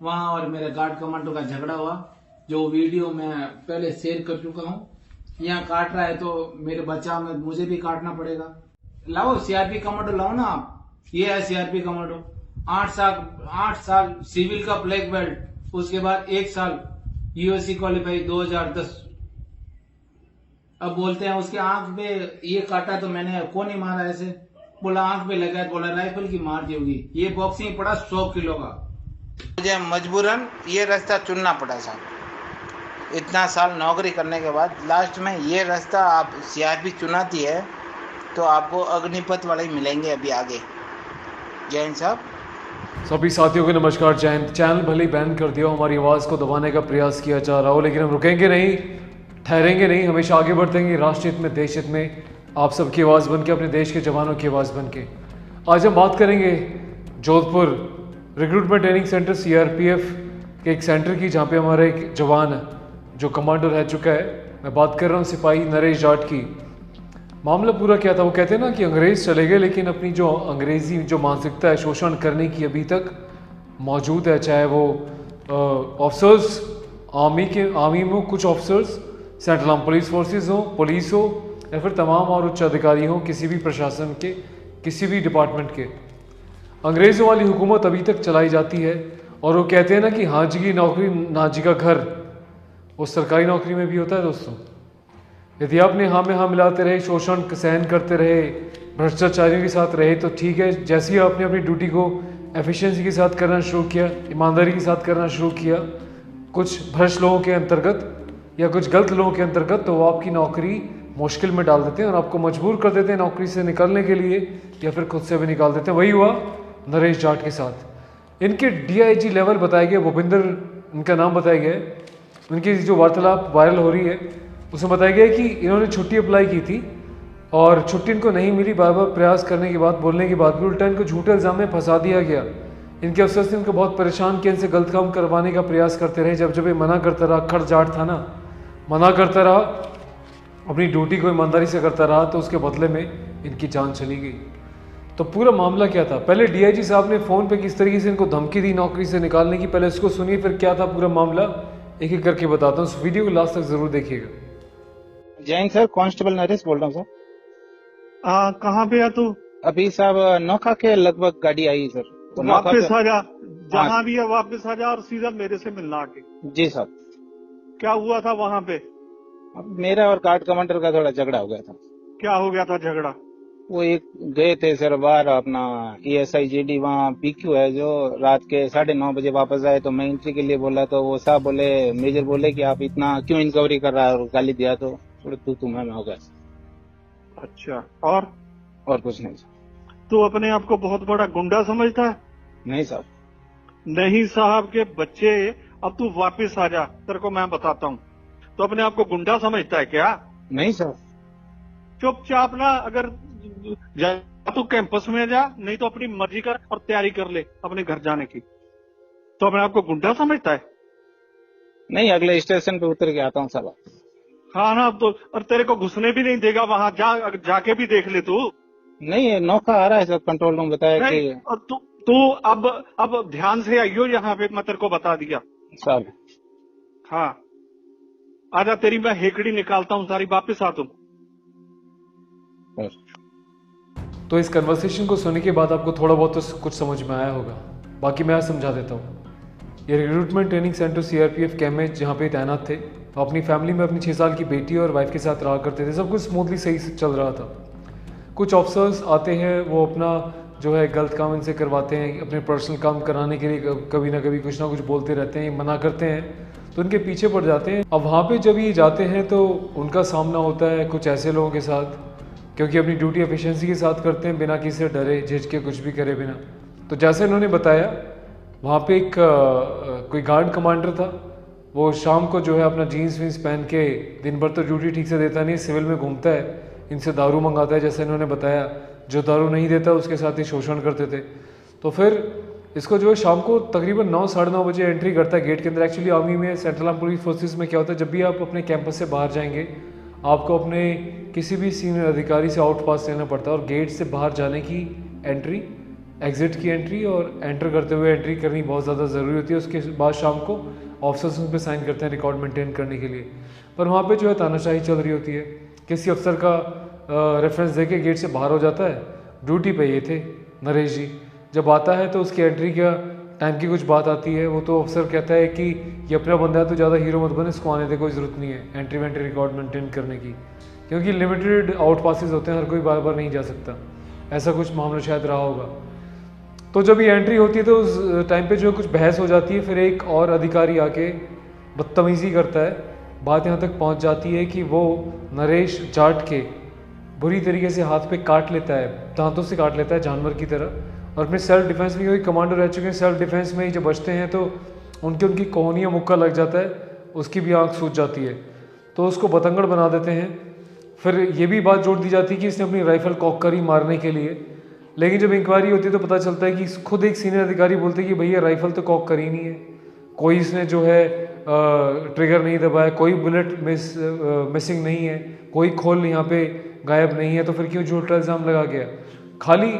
वहां और मेरे गार्ड कमांडो का झगड़ा हुआ, जो वीडियो मैं पहले शेयर कर चुका हूँ। यहाँ काट रहा है तो मेरे बचाव में मुझे भी काटना पड़ेगा। लाओ सीआरपी कमांडो लाओ ना आप। ये है सीआरपी कमांडो। 8 साल सिविल का ब्लैक बेल्ट, उसके बाद 1 साल यूएससी क्वालिफाई 2010। अब बोलते हैं उसके आंख पे ये काटा तो मैंने कौन ही मारा ऐसे। बोला आंख पे लगा, बोला राइफल की मार दी होगी। ये बॉक्सिंग पड़ा 100 किलो का। मुझे मजबूरन ये रास्ता चुनना पड़ा साहब। इतना साल नौकरी करने के बाद लास्ट में ये रास्ता आप सीआरपी चुनाती है तो आपको अग्निपथ वाले ही मिलेंगे अभी आगे। जय हिंद साहब। सभी साथियों को नमस्कार। जय हिंद। चैनल भले ही बैन कर दिया, हमारी आवाज़ को दबाने का प्रयास किया जा रहा हो, लेकिन हम रुकेंगे नहीं, ठहरेंगे नहीं, हमेशा आगे बढ़तेंगे। राष्ट्र हित में, देश हित में, आप सबकी आवाज़ बन के, अपने देश के जवानों की आवाज़ बन के। आज हम बात करेंगे Jodhpur recruitment training centre CRPF के एक सेंटर की, जहाँ पे हमारा एक जवान जो कमांडो रह चुका है, मैं बात कर रहा हूँ सिपाही नरेश जाट की। मामला पूरा क्या था? वो कहते हैं ना कि अंग्रेज चले गए, लेकिन अपनी जो अंग्रेजी जो मानसिकता है शोषण करने की अभी तक मौजूद है। चाहे वो ऑफिसर्स आर्मी में कुछ officers, central arm police forces हो, पुलिस हो, या फिर तमाम और उच्च अधिकारी हो, किसी भी प्रशासन के, किसी भी डिपार्टमेंट के, अंग्रेज़ों वाली हुकूमत अभी तक चलाई जाती है। और वो कहते हैं ना कि हाँ जी की नौकरी ना जी का घर, वो सरकारी नौकरी में भी होता है दोस्तों। यदि आपने हाँ में हाँ मिलाते रहे, शोषण सहन करते रहे, भ्रष्टाचारियों के साथ रहे तो ठीक है। जैसे ही आपने अपनी ड्यूटी को एफिशिएंसी के साथ करना शुरू किया, ईमानदारी के साथ करना शुरू किया, कुछ भ्रष्ट लोगों के अंतर्गत या कुछ गलत लोगों के अंतर्गत, तो वो आपकी नौकरी मुश्किल में डाल देते हैं और आपको मजबूर कर देते हैं नौकरी से निकलने के लिए, या फिर खुद से भी निकाल देते हैं। वही हुआ नरेश जाट के साथ। इनके डीआईजी लेवल बताया गया, भूपिंदर इनका नाम बताया गया है। उनकी जो वार्तालाप वायरल हो रही है उसमें बताया गया कि इन्होंने छुट्टी अप्लाई की थी और छुट्टी इनको नहीं मिली। बार बार प्रयास करने के बाद, बोलने के बाद भी उल्टा इनको झूठे इल्ज़ाम में फंसा दिया गया। इनके अफसर से इनको बहुत परेशान किया, इनसे गलत काम करवाने का प्रयास करते रहे। जब जब ये मना करता रहा, खड़ जाट था ना, मना करता रहा, अपनी ड्यूटी को ईमानदारी से करता रहा, तो उसके बदले में इनकी जान चली गई। तो पूरा मामला क्या था? पहले डीआईजी साहब ने फ़ोन पे किस तरीके से इनको धमकी दी नौकरी से निकालने की, पहले इसको सुनिए, फिर क्या था पूरा मामला एक एक करके बताता हूँ। इस वीडियो को लास्ट तक जरूर देखिएगा। जय हिंद सर, कांस्टेबल नरेश बोल रहा हूँ सर। कहाँ पे है तू? अभी साहब नौखा के लगभग गाड़ी आई सर, तो वापस आ जा, जहाँ भी है वापस आ जा और सीधा मेरे से मिलना आके। जी साहब। क्या हुआ था वहाँ पे? अब मेरा और गार्ड कमांडर का थोड़ा झगड़ा हो गया था। क्या हो गया था झगड़ा? वो एक गए थे सर बाहर, अपना ESIGD वहाँ PQ है, जो रात के 9:30 बजे वापस आए। तो मैं एंट्री के लिए बोला तो वो साहब बोले, मेजर बोले कि आप इतना क्यों इंक्वायरी कर रहा है, और गाली दिया। तो थोड़ा तू मैं हो गया। अच्छा, और कुछ नहीं। तू अपने आप को बहुत बड़ा गुंडा समझता है? नहीं साहब। नहीं साहब के बच्चे, अब तू वापस आ जा, तेरे को मैं बताता हूँ। तो अपने आप को गुंडा समझता है क्या? नहीं साहब। चुपचाप ना, अगर जा तू कैंपस में जा, नहीं तो अपनी मर्जी कर और तैयारी कर ले अपने घर जाने की। तो अपने आप को गुंडा समझता है? नहीं, अगले स्टेशन पे उतर के आता हूँ साहब। हाँ ना, अब तो, और तेरे को घुसने भी नहीं देगा वहां, जाके भी देख ले तू। नहीं, नौका आ रहा है सर, कंट्रोल रूम बताया कि तू अब ध्यान से आइयो यहाँ पे, मैं तेरे को बता दिया साहब। हाँ, आजा, तेरी मैं हेकड़ी निकालता हूँ सारी, वापिस आ तुम। तो इस कन्वर्सेशन को सुनने के बाद आपको थोड़ा बहुत तो कुछ समझ में आया होगा, बाकी मैं समझा देता हूँ। ये recruitment training centre CRPF camp में जहाँ पे तैनात थे, तो अपनी फैमिली में अपनी 6 साल की बेटी और वाइफ के साथ रहा करते थे। सब कुछ स्मूथली सही से चल रहा था। कुछ ऑफिसर्स आते हैं, वो अपना जो है गलत काम इनसे करवाते हैं, अपने पर्सनल काम कराने के लिए कभी ना कभी कुछ ना कुछ बोलते रहते हैं, मना करते हैं, तो उनके पीछे पड़ जाते हैं। अब वहाँ पे जब ये जाते हैं तो उनका सामना होता है कुछ ऐसे लोगों के साथ, क्योंकि अपनी ड्यूटी एफिशिएंसी के साथ करते हैं, बिना किसी से डरे झिझके, कुछ भी करे बिना। तो जैसे उन्होंने बताया, वहाँ पे एक कोई गार्ड कमांडर था, वो शाम को जो है अपना जीन्स वीन्स पहन के, दिन भर तो ड्यूटी ठीक से देता नहीं, सिविल में घूमता है, इनसे दारू मंगाता है, जैसे इन्होंने बताया। जो दारू नहीं देता उसके साथ ही शोषण करते थे। तो फिर इसको जो है शाम को तकरीबन 9, 9:30 बजे एंट्री करता है गेट के अंदर। एक्चुअली आर्मी में, सेंट्रल आर्म पुलिस फोर्सेस में क्या होता है, जब भी आप अपने कैंपस से बाहर जाएंगे, आपको अपने किसी भी सीनियर अधिकारी से आउट पास लेना पड़ता है, और गेट से बाहर जाने की एंट्री एग्ज़िट की एंट्री और एंटर करते हुए एंट्री करनी बहुत ज़्यादा ज़रूरी होती है। उसके बाद शाम को ऑफिसर्स उन पर साइन करते हैं रिकॉर्ड मेंटेन करने के लिए। पर वहाँ पे जो है तानाशाही चल रही होती है। किसी अफसर का रेफरेंस दे के गेट से बाहर हो जाता है। ड्यूटी पे ये थे नरेश जी, जब आता है तो उसकी एंट्री का टाइम की कुछ बात आती है। वो तो अफसर कहता है कि ये अपना बंदा है तो ज़्यादा हीरो मत बने, इसको आने दे, कोई ज़रूरत नहीं है एंट्री वेंट्री रिकॉर्ड मेंटेन करने की, क्योंकि लिमिटेड आउट पासेस होते हैं, हर कोई बार बार नहीं जा सकता। ऐसा कुछ मामला शायद रहा होगा। तो जब ये एंट्री होती है तो उस टाइम पे जो कुछ बहस हो जाती है, फिर एक और अधिकारी आके बदतमीज़ी करता है। बात यहाँ तक पहुँच जाती है कि वो नरेश जाट के बुरी तरीके से हाथ पे काट लेता है, दांतों से काट लेता है जानवर की तरह। और अपने सेल्फ डिफेंस में, क्योंकि कमांडो रह चुके हैं, सेल्फ डिफेंस में ही जब बचते हैं तो उनकी कोहनियाँ मुक्का लग जाता है, उसकी भी आँख सूज जाती है, तो उसको बतंगड़ बना देते हैं। फिर ये भी बात जोड़ दी जाती है कि इसने अपनी राइफल कॉक करी मारने के लिए, लेकिन जब इंक्वायरी होती है तो पता चलता है कि खुद एक सीनियर अधिकारी बोलते हैं कि भैया राइफल तो कॉक करी नहीं है, कोई इसने जो है ट्रिगर नहीं दबाया, कोई बुलेट मिसिंग नहीं है, कोई खोल यहाँ पे गायब नहीं है, तो फिर क्यों झूठ का इल्ज़ाम लगा गया। खाली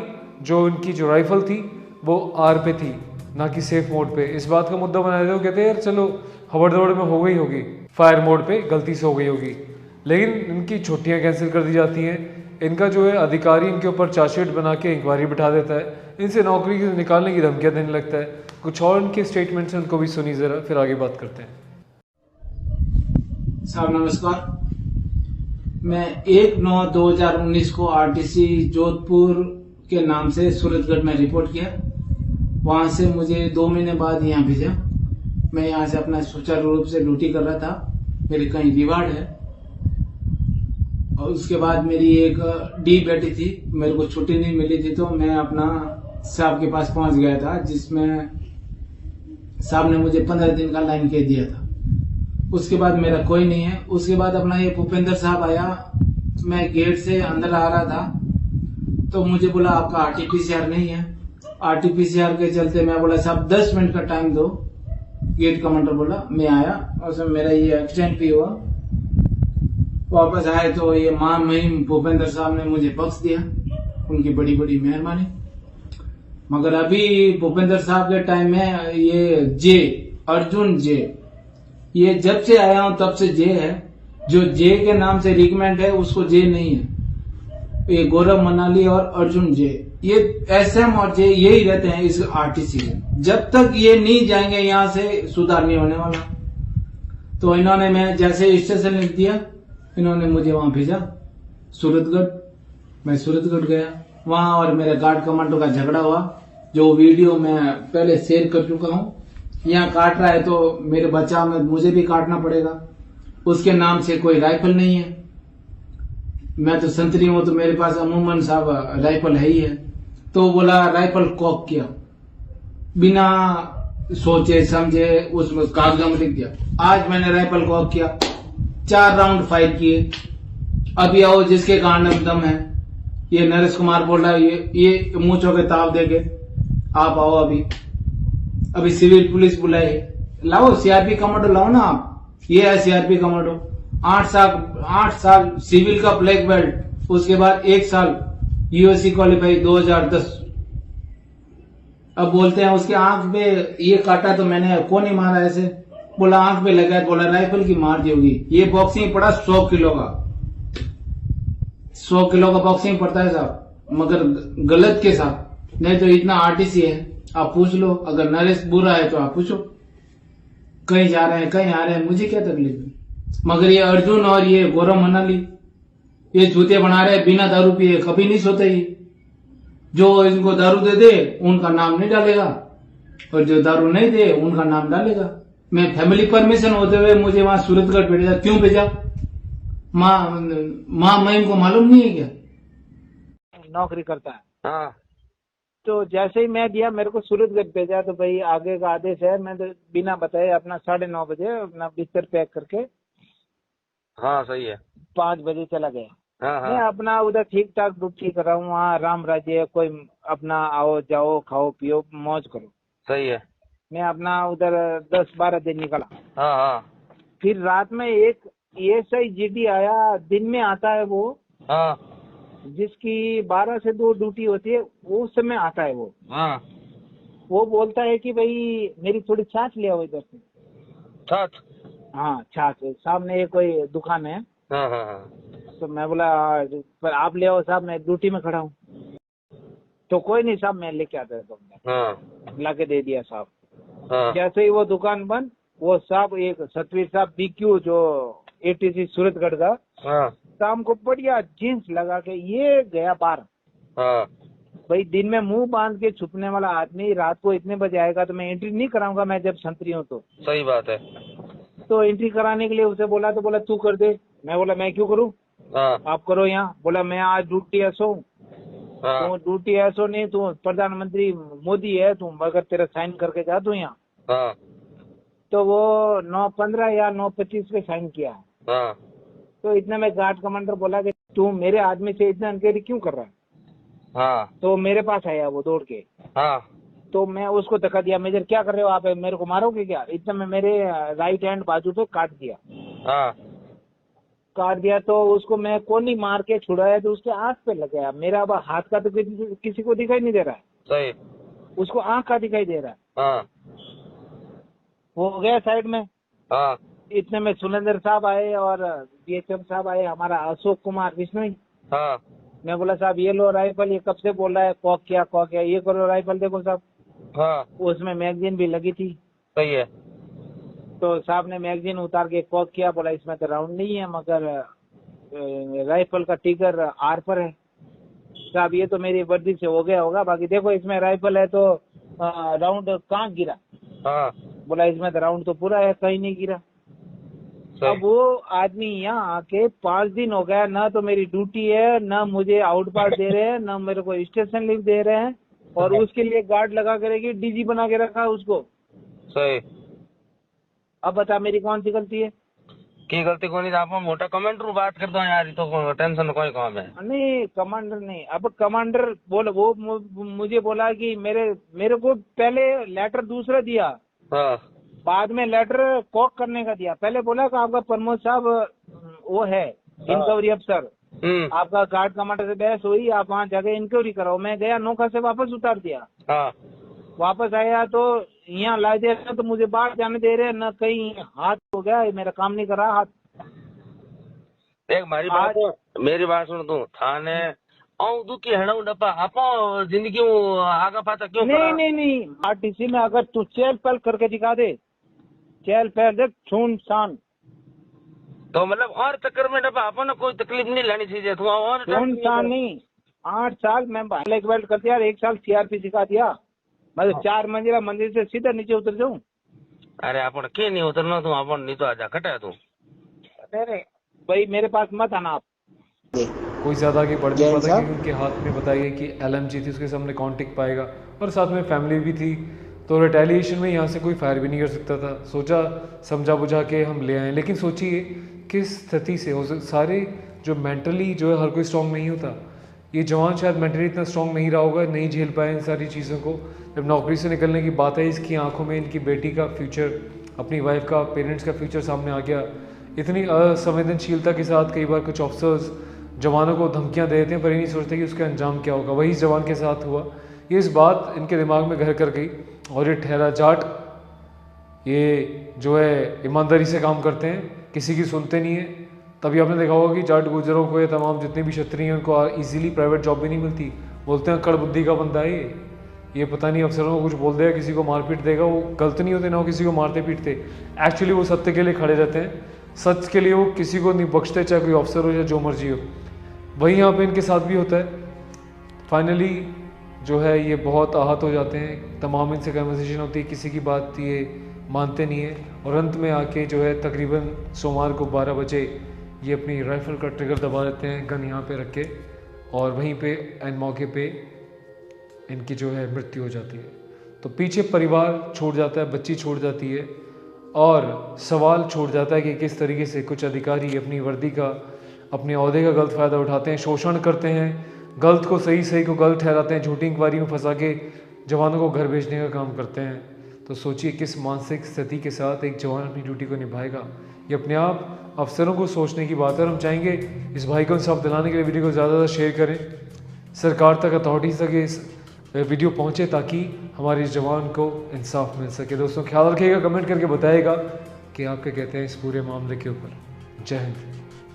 जो इनकी जो राइफल थी वो आर पे थी, ना कि सेफ मोड पे। इस बात का मुद्दा बनाया था, वो कहते हैं यार चलो हबड़ दबड़ में हो गई होगी, फायर मोड पे गलती से हो गई होगी, लेकिन इनकी छुट्टियाँ कैंसिल कर दी जाती हैं। इनका जो है अधिकारी इनके ऊपर चार्जशीट बना के इंक्वायरी बिठा देता है, इनसे नौकरी से निकालने की धमकियाँ देने लगता है। कुछ और इनके स्टेटमेंट्स हैं, उनको भी सुनी ज़रा, फिर आगे बात करते हैं। साहब नमस्कार, मैं 1/9/2019 को आरटीसी जोधपुर के नाम से सूरतगढ़ में रिपोर्ट किया। वहां से मुझे 2 महीने बाद यहाँ भेजा। मैं यहाँ से अपना सुचारू रूप से ड्यूटी कर रहा था, मेरी कहीं रिवार्ड है। और उसके बाद मेरी एक डी बेटी थी, मेरे को छुट्टी नहीं मिली थी, तो मैं अपना साहब के पास पहुंच गया था, जिसमें साहब ने मुझे 15 दिन का लाइन कह दिया था। उसके बाद मेरा कोई नहीं है। उसके बाद अपना ये भूपेंद्र साहब आया, मैं गेट से अंदर आ रहा था तो मुझे बोला आपका आरटीपीसीआर नहीं है। आरटीपीसीआर के चलते मैं बोला साहब 10 मिनट का टाइम दो। गेट कमांडर बोला, मैं आया और उसमें मेरा ये एक्सीडेंट भी हुआ। वापस आए तो ये महिम भूपेंद्र साहब ने मुझे बख्श दिया, उनकी बड़ी बड़ी मेहरबानी। मगर अभी भूपेंद्र साहब के टाइम में ये जे अर्जुन जे, ये जब से आया हूं तब से जे है। जो जे के नाम से रिकमेंड है उसको जे नहीं है। ये गौरव मनाली और अर्जुन जे, ये एसएम और जे यही रहते हैं इस आरटीसी में। जब तक ये नहीं जाएंगे यहाँ से सुधार नहीं होने वाला। तो इन्होंने, मैं जैसे स्टेशन लिख दिया, इन्होंने मुझे वहां भेजा सूरतगढ़। मैं सूरतगढ़ गया, वहां और मेरे गार्ड कमांडो का झगड़ा हुआ, जो वीडियो मैं पहले शेयर कर चुका हूँ। यहाँ काट रहा है तो मेरे बचाव में मुझे भी काटना पड़ेगा। उसके नाम से कोई राइफल नहीं है, मैं तो संतरी हूं, तो मेरे पास अमूमन साहब राइफल है ही है। तो बोला राइफल कॉक किया, बिना सोचे समझे उसमें कागजों में लिख दिया। आज मैंने राइफल कॉक किया, 4 राउंड फायर किए। अभी आओ जिसके कांड में दम है। ये नरेश कुमार बोल रहा है, ये मूंछों के ताव देके आप आओ। अभी सिविल पुलिस बुलाई, लाओ सीआरपी कमांडो लाओ ना आप। ये है सीआरपी कमांडो, 8 साल सिविल का ब्लैक बेल्ट, उसके बाद 1 साल यूएससी क्वालिफाई 2010। अब बोलते हैं उसके आंख पे ये काटा तो मैंने कौन नहीं मारा ऐसे। बोला आंख पे लगा, बोला राइफल की मार दी होगी। ये बॉक्सिंग पड़ा 100 किलो का, 100 किलो का बॉक्सिंग पड़ता है साहब, मगर गलत के साथ। नहीं तो इतना आरटीसी है, आप पूछ लो। अगर नरेश बुरा है तो आप पूछो, कहीं जा रहे हैं कहीं आ रहे हैं, मुझे क्या तकलीफ है। मगर ये अर्जुन और ये गौरव मनाली, ये जूते बना रहे बिना दारू पिए, कभी नहीं सोते। ही जो इनको दारू दे दे उनका नाम नहीं डालेगा, और जो दारू नहीं दे उनका नाम डालेगा। मैं फैमिली परमिशन होते हुए मुझे वहां सूरतगढ़ भेजा, क्यों भेजा? माँ महिम को मालूम नहीं है क्या? नौकरी करता है। हाँ तो जैसे ही मैं दिया, मेरे को सूरतगढ़ भेजा, तो भाई आगे का आदेश है। मैं तो बिना बताए अपना 9:30 बजे अपना बिस्तर पैक करके हाँ सही है 5 बजे चला गया। हाँ मैं हाँ अपना उधर ठीक ठाक ड्यूटी कर रहा हूँ, वहाँ राम राज्य, कोई अपना आओ जाओ खाओ पियो मौज करो। सही है मैं अपना उधर 10-12 दिन निकला। हाँ हाँ फिर रात में एक ESI GD आया, दिन में आता है वो। हाँ जिसकी 12 से 2 ड्यूटी होती है वो उस समय आता है हाँ वो बोलता है कि भाई मेरी थोड़ी छाछ ले आओ इधर से। छाछ। हाँ छाछ, सामने एक कोई दुकान है। हाँ हाँ हाँ तो मैं बोला पर आप ले आओ साहब, मैं ड्यूटी में खड़ा हूँ। तो कोई नहीं साहब, मैं लेके आता है। तो हाँ ला के दे दिया साहब। हाँ जैसे ही वो दुकान बंद, वो साहब एक सतवीर साहब BQ जो ATC सूरतगढ़ का, हाँ शाम को बढ़िया जीन्स लगा के ये गया बाहर। हाँ भाई दिन में मुंह बांध के छुपने वाला आदमी रात को इतने बजे आएगा तो मैं एंट्री नहीं कराऊंगा, मैं जब संतरी हूँ तो। सही बात है। तो एंट्री कराने के लिए उसे बोला तो बोला तू कर दे। मैं बोला मैं क्यों करूँ, हाँ आप करो यहाँ। बोला मैं आज ड्यूटी एसओ हूँ। हाँ तू ड्यूटी एसओ नहीं, तू प्रधानमंत्री मोदी है, तू मगर तेरा साइन करके जा तू यहाँ। हाँ तो वो 9:15 या 9:25 पे साइन किया। हाँ तो इतने में गार्ड कमांडर बोला कि तू मेरे आदमी से इतना अनकेरी क्यों कर रहा है। हाँ तो मेरे पास आया वो दौड़ के। हाँ तो मैं उसको धक्का दिया, मेजर क्या कर रहे हो आप, मेरे को मारोगे क्या। इतने में मेरे राइट हैंड बाजू पे काट दिया। हाँ तो उसको मैं कोनी मार के छुड़ाया तो उसके आंख पे लग गया। मेरा अब हाथ का तो किसी को दिखाई नहीं दे रहा है, सही। उसको आंख का दिखाई दे रहा है। हाँ वो हो गया साइड में। हाँ इतने में सुरेंद्र साहब आए और BHM साहब आए, हमारा अशोक कुमार बिश्नोई। हाँ मैं बोला साहब ये लो राइफल, ये कब से बोल रहा है कॉक किया ये करो राइफल, देखो साहब। हाँ उसमें मैगजीन भी लगी थी। सही है। तो साहब ने मैगजीन उतार के कॉक किया, बोला इसमें तो राउंड नहीं है मगर राइफल का टिगर आर पर है। साहब ये तो मेरी वर्दी से हो गया होगा, बाकी देखो इसमें राइफल है तो राउंड कहाँ गिरा। हाँ बोला इसमें तो राउंड तो पूरा है, कहीं नहीं गिरा। सही। अब वो आदमी यहाँ आके 5 दिन हो गया, ना तो मेरी ड्यूटी है, ना मुझे आउट पास दे रहे हैं, ना मेरे को स्टेशन लीव दे रहे हैं, और उसके लिए गार्ड लगा के रखी, DG बना के रखा उसको। सही। अब बता मेरी कौन सी गलती है। की गलती को नहीं, आप मोटा कमेंटर बात कर दो यार, ये तो टेंशन कोई काम है नहीं कमांडर नहीं, अब कमांडर बोल वो मुझे बोला कि मेरे को पहले लेटर दूसरा दिया, हाँ बाद में लेटर कॉक करने का दिया। पहले बोला कि आपका प्रमोद साहब वो है इंक्वायरी अफसर, आपका गार्ड कमांडर से बहस हुई, आप वहाँ जाके इंक्वायरी कराओ। मैं गया, नौका से वापस उतार दिया। हाँ वापस आया तो यहाँ ला दे रहे, तो मुझे बाहर जाने दे रहे न, कहीं हाथ हो गया, मेरा काम नहीं कर रहा हाथ। एक मेरी बात सुन तू, थाने आऊं दुखी हड़ाऊ डब्बा आपो जिंदगी आगा पाता क्यों नहीं RTC में अगर तू चहल पहल करके दिखा दे, चहल पहल देख छून शान, तो मतलब और चक्कर में डब्बा आपो ना कोई तकलीफ नहीं लेनी चाहिए तू और छून शान नहीं। 8 साल मैं ब्लैक बेल्ट कर दिया, 1 साल CRP सिखा दिया, मतलब 4 मंजिला मंदिर से सीधा नीचे उतर जाऊं। अरे अपन के नहीं उतरना तू, अपन नहीं तो आजा खटा तू। अरे भाई मेरे पास मत आना आप। कोई ज़्यादा आगे बढ़ नहीं पाता क्योंकि उनके हाथ में बताइए कि LMG थी, उसके सामने कौन टिक पाएगा, और साथ में फैमिली भी थी, तो रिटेलिएशन में यहाँ से कोई फायर भी नहीं कर सकता था। सोचा समझा बुझा के हम ले आए, लेकिन सोचिए किस स्थिति से हो सारे जो मेंटली जो है हर कोई स्ट्रॉन्ग नहीं होता। ये जवान शायद मेंटली इतना स्ट्रॉन्ग नहीं रहा होगा, नहीं झेल पाए इन सारी चीज़ों को। जब नौकरी से निकलने की बात है, इसकी आंखों में इनकी बेटी का फ्यूचर, अपनी वाइफ का, पेरेंट्स का फ्यूचर सामने आ गया। इतनी असंवेदनशीलता के साथ कई बार कुछ ऑफिसर्स जवानों को धमकियां दे देते हैं, पर ये नहीं सोचते कि उसका अंजाम क्या होगा। वही जवान के साथ हुआ। ये इस बात इनके दिमाग में घर कर गई, और ये ठहरा जाट, ये जो है ईमानदारी से काम करते हैं, किसी की सुनते नहीं है। तभी आपने देखा होगा कि जाट गुजरों को, ये तमाम जितने भी क्षत्रिय हैं, उनको इजीली प्राइवेट जॉब भी नहीं मिलती। बोलते हैं कड़ बुद्धि का बंदा है ये पता नहीं अफसरों को कुछ बोल देगा, किसी को मार पीट देगा। वो गलत नहीं होते ना, वो किसी को मारते पीटते, एक्चुअली वो सत्य के लिए खड़े रहते हैं, सच के लिए वो किसी को नहीं बख्शते, चाहे कोई अफसर हो या जो मर्जी हो। वही यहाँ पे इनके साथ भी होता है। फाइनली जो है ये बहुत आहत हो जाते हैं, तमाम इनसे कन्वर्सेशन होती है, किसी की बात ये मानते नहीं है, और अंत में आके जो है तकरीबन सोमवार को 12 बजे ये अपनी राइफल का ट्रिगर दबा देते हैं, गन यहाँ पे रख के, और वहीं पे एन मौके पे इनकी जो है मृत्यु हो जाती है। तो पीछे परिवार छोड़ जाता है, बच्ची छोड़ जाती है, और सवाल छोड़ जाता है कि किस तरीके से कुछ अधिकारी अपनी वर्दी का, अपने ओहदे का गलत फ़ायदा उठाते हैं, शोषण करते हैं, गलत को सही को गलत ठहराते हैं, झूठी इंक्वायरी में फंसा के जवानों को घर भेजने का काम करते हैं। तो सोचिए किस मानसिक स्थिति के साथ एक जवान अपनी ड्यूटी को निभाएगा। ये अपने आप अफसरों को सोचने की बात है। और हम चाहेंगे इस भाई को इंसाफ दिलाने के लिए वीडियो को ज़्यादा शेयर करें, सरकार तक, अथॉरिटीज़ तक इस वीडियो पहुँचे ताकि हमारे इस जवान को इंसाफ मिल सके। दोस्तों ख्याल रखिएगा, कमेंट करके बताइएगा कि आप क्या कहते हैं इस पूरे मामले के ऊपर। जय हिंद।